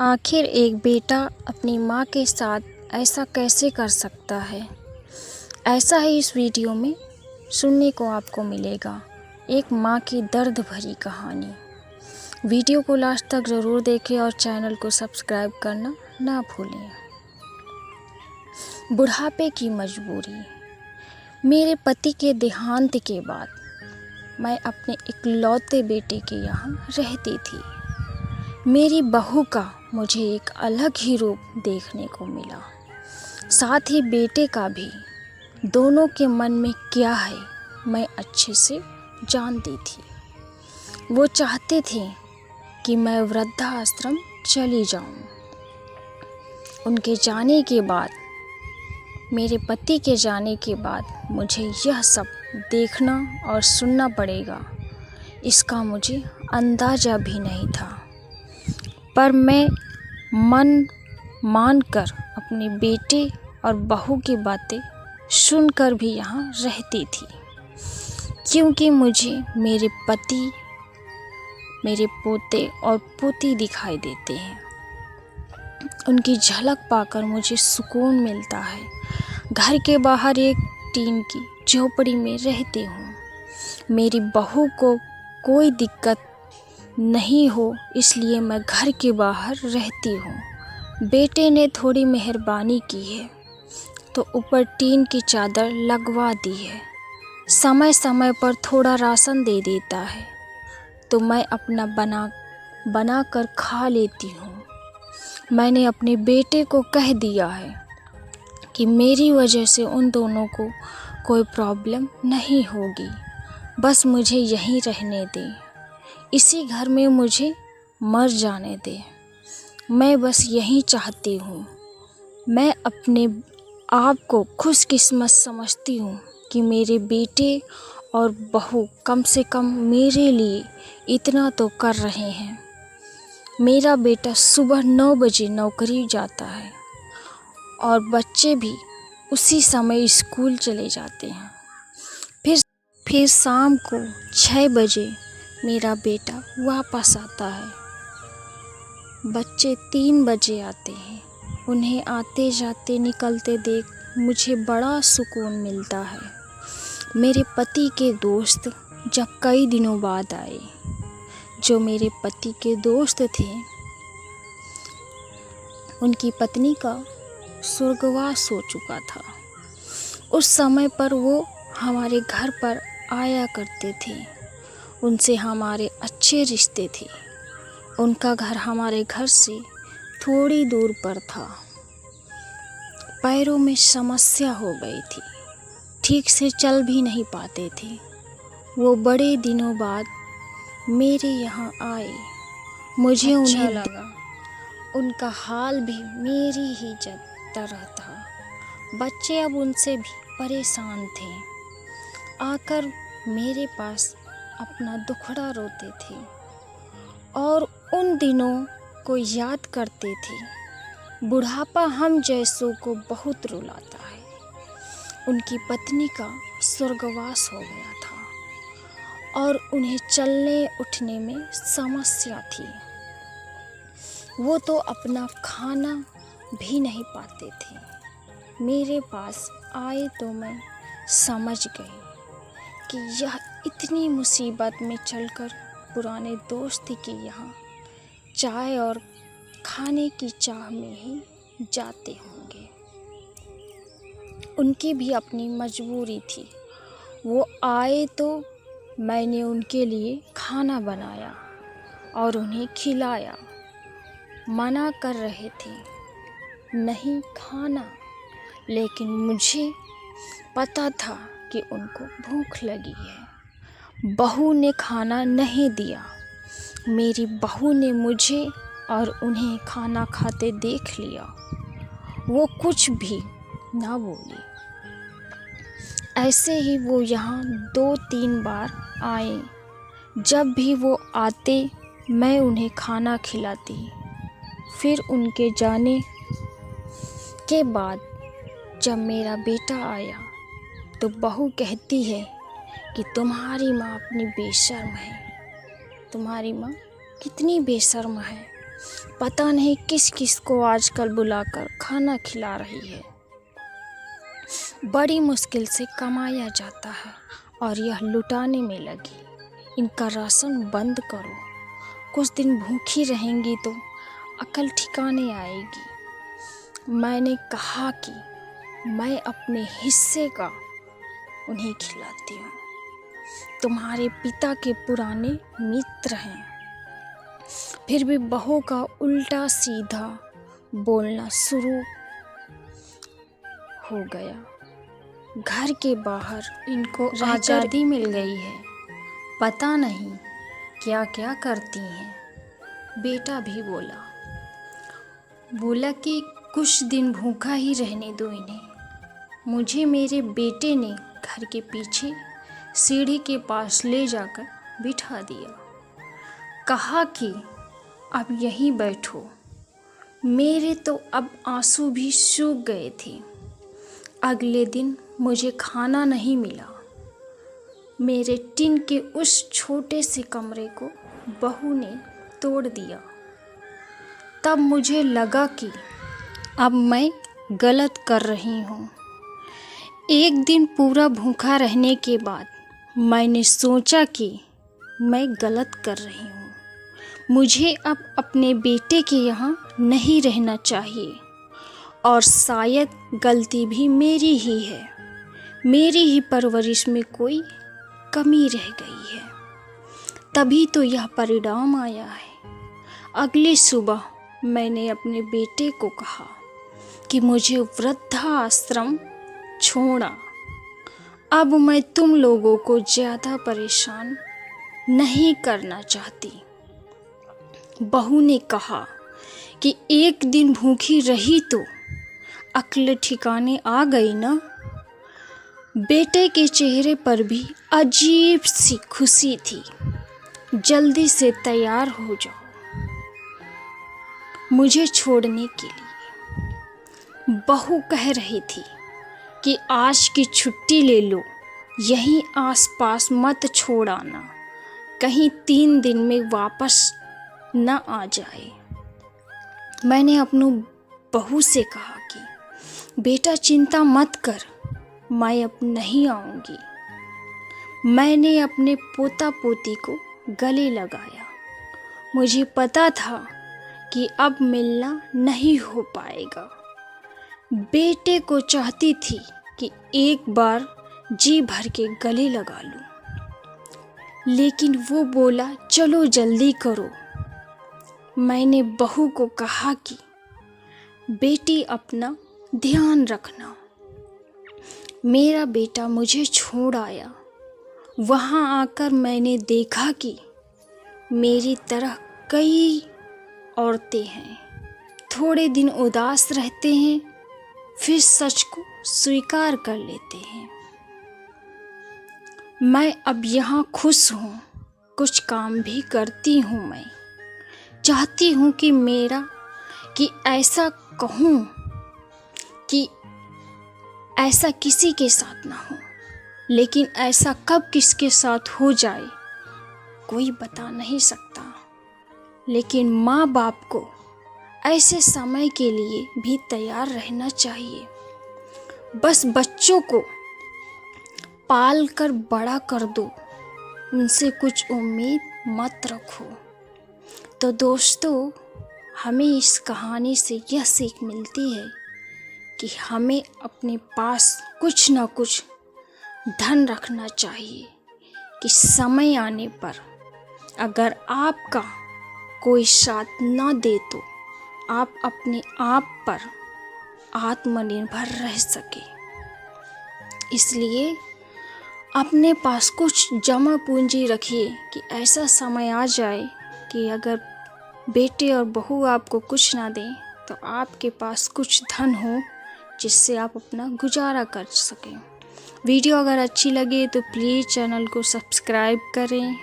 आखिर एक बेटा अपनी माँ के साथ ऐसा कैसे कर सकता है? ऐसा ही इस वीडियो में सुनने को आपको मिलेगा, एक माँ की दर्द भरी कहानी। वीडियो को लास्ट तक ज़रूर देखें और चैनल को सब्सक्राइब करना ना भूलें। बुढ़ापे की मजबूरी। मेरे पति के देहांत के बाद मैं अपने इकलौते बेटे के यहाँ रहती थी। मेरी बहू का मुझे एक अलग ही रूप देखने को मिला, साथ ही बेटे का भी। दोनों के मन में क्या है मैं अच्छे से जानती थी। वो चाहते थे कि मैं वृद्धाश्रम चली जाऊं। उनके जाने के बाद, मेरे पति के जाने के बाद मुझे यह सब देखना और सुनना पड़ेगा, इसका मुझे अंदाज़ा भी नहीं था। पर मैं मन मानकर अपने बेटे और बहू की बातें सुनकर भी यहाँ रहती थी, क्योंकि मुझे मेरे पति, मेरे पोते और पोती दिखाई देते हैं। उनकी झलक पाकर मुझे सुकून मिलता है। घर के बाहर एक टीन की झोपड़ी में रहती हूँ। मेरी बहू को कोई दिक्कत नहीं हो, इसलिए मैं घर के बाहर रहती हूँ। बेटे ने थोड़ी मेहरबानी की है तो ऊपर टीन की चादर लगवा दी है। समय समय पर थोड़ा राशन दे देता है तो मैं अपना बना कर खा लेती हूँ। मैंने अपने बेटे को कह दिया है कि मेरी वजह से उन दोनों को कोई प्रॉब्लम नहीं होगी, बस मुझे यहीं रहने दें, इसी घर में मुझे मर जाने दे। मैं बस यही चाहती हूँ। मैं अपने आप को खुशकिस्मत समझती हूँ कि मेरे बेटे और बहू कम से कम मेरे लिए इतना तो कर रहे हैं। मेरा बेटा सुबह 9 बजे नौकरी जाता है और बच्चे भी उसी समय स्कूल चले जाते हैं। फिर शाम को 6 बजे मेरा बेटा वापस आता है। बच्चे 3 बजे आते हैं। उन्हें आते जाते निकलते देख मुझे बड़ा सुकून मिलता है। मेरे पति के दोस्त जब कई दिनों बाद आए, जो मेरे पति के दोस्त थे, उनकी पत्नी का स्वर्गवास हो चुका था। उस समय पर वो हमारे घर पर आया करते थे। उनसे हमारे अच्छे रिश्ते थे। उनका घर हमारे घर से थोड़ी दूर पर था। पैरों में समस्या हो गई थी, ठीक से चल भी नहीं पाते थे। वो बड़े दिनों बाद मेरे यहाँ आए। मुझे उन्हें लगा। उनका हाल भी मेरी ही तरह था। बच्चे अब उनसे भी परेशान थे। आकर मेरे पास अपना दुखड़ा रोते थे और उन दिनों को याद करते थे। बुढ़ापा हम जैसों को बहुत रुलाता है। उनकी पत्नी का स्वर्गवास हो गया था और उन्हें चलने उठने में समस्या थी। वो तो अपना खाना भी नहीं पाते थे। मेरे पास आए तो मैं समझ गई कि यह इतनी मुसीबत में चलकर पुराने दोस्त के यहाँ चाय और खाने की चाह में ही जाते होंगे। उनकी भी अपनी मजबूरी थी। वो आए तो मैंने उनके लिए खाना बनाया और उन्हें खिलाया। मना कर रहे थे नहीं खाना, लेकिन मुझे पता था कि उनको भूख लगी है। बहू ने खाना नहीं दिया। मेरी बहू ने मुझे और उन्हें खाना खाते देख लिया। वो कुछ भी ना बोली। ऐसे ही वो यहाँ 2-3 बार आए। जब भी वो आते मैं उन्हें खाना खिलाती। फिर उनके जाने के बाद जब मेरा बेटा आया तो बहू कहती है कि तुम्हारी माँ अपनी बेशर्म है। तुम्हारी माँ कितनी बेशर्म है। पता नहीं किस किस को आजकल बुलाकर खाना खिला रही है। बड़ी मुश्किल से कमाया जाता है और यह लुटाने में लगी। इनका राशन बंद करो, कुछ दिन भूखी रहेंगी तो अकल ठिकाने आएगी। मैंने कहा कि मैं अपने हिस्से का उन्हें खिलाती हूँ। तुम्हारे पिता के पुराने मित्र हैं। फिर भी बहू का उल्टा सीधा बोलना शुरू हो गया। घर के बाहर इनको आज़ादी मिल गई है, पता नहीं क्या क्या करती हैं। बेटा भी बोला कि कुछ दिन भूखा ही रहने दो इन्हें। मुझे मेरे बेटे ने घर के पीछे सीढ़ी के पास ले जाकर बिठा दिया। कहा कि अब यहीं बैठो। मेरे तो अब आंसू भी सूख गए थे। अगले दिन मुझे खाना नहीं मिला। मेरे टिन के उस छोटे से कमरे को बहू ने तोड़ दिया। तब मुझे लगा कि अब मैं गलत कर रही हूँ। एक दिन पूरा भूखा रहने के बाद मैंने सोचा कि मैं गलत कर रही हूँ। मुझे अब अपने बेटे के यहाँ नहीं रहना चाहिए और शायद गलती भी मेरी ही है। मेरी ही परवरिश में कोई कमी रह गई है, तभी तो यह परिणाम आया है। अगली सुबह मैंने अपने बेटे को कहा कि मुझे वृद्धाश्रम छोड़ा। अब मैं तुम लोगों को ज़्यादा परेशान नहीं करना चाहती। बहू ने कहा कि एक दिन भूखी रही तो अक्ल ठिकाने आ गई ना। बेटे के चेहरे पर भी अजीब सी खुशी थी। जल्दी से तैयार हो जाओ मुझे छोड़ने के लिए। बहू कह रही थी कि आज की छुट्टी ले लो, यहीं आसपास मत छोड़ आना, कहीं 3 दिन में वापस न आ जाए। मैंने अपनी बहू से कहा कि बेटा चिंता मत कर, मैं अब नहीं आऊँगी। मैंने अपने पोता पोती को गले लगाया। मुझे पता था कि अब मिलना नहीं हो पाएगा। बेटे को चाहती थी कि एक बार जी भर के गले लगा लूं, लेकिन वो बोला चलो जल्दी करो। मैंने बहू को कहा कि बेटी अपना ध्यान रखना। मेरा बेटा मुझे छोड़ आया। वहाँ आकर मैंने देखा कि मेरी तरह कई औरतें हैं। थोड़े दिन उदास रहते हैं, फिर सच को स्वीकार कर लेते हैं। मैं अब यहाँ खुश हूँ, कुछ काम भी करती हूँ। मैं चाहती हूँ कि ऐसा कहूँ कि ऐसा किसी के साथ ना हो, लेकिन ऐसा कब किसके साथ हो जाए कोई बता नहीं सकता। लेकिन माँ बाप को ऐसे समय के लिए भी तैयार रहना चाहिए। बस बच्चों को पाल कर बड़ा कर दो, उनसे कुछ उम्मीद मत रखो। तो दोस्तों, हमें इस कहानी से यह सीख मिलती है कि हमें अपने पास कुछ ना कुछ धन रखना चाहिए कि समय आने पर अगर आपका कोई साथ ना दे तो आप अपने आप पर आत्मनिर्भर रह सके। इसलिए अपने पास कुछ जमा पूंजी रखिए कि ऐसा समय आ जाए कि अगर बेटे और बहू आपको कुछ ना दें तो आपके पास कुछ धन हो जिससे आप अपना गुजारा कर सकें। वीडियो अगर अच्छी लगे तो प्लीज़ चैनल को सब्सक्राइब करें।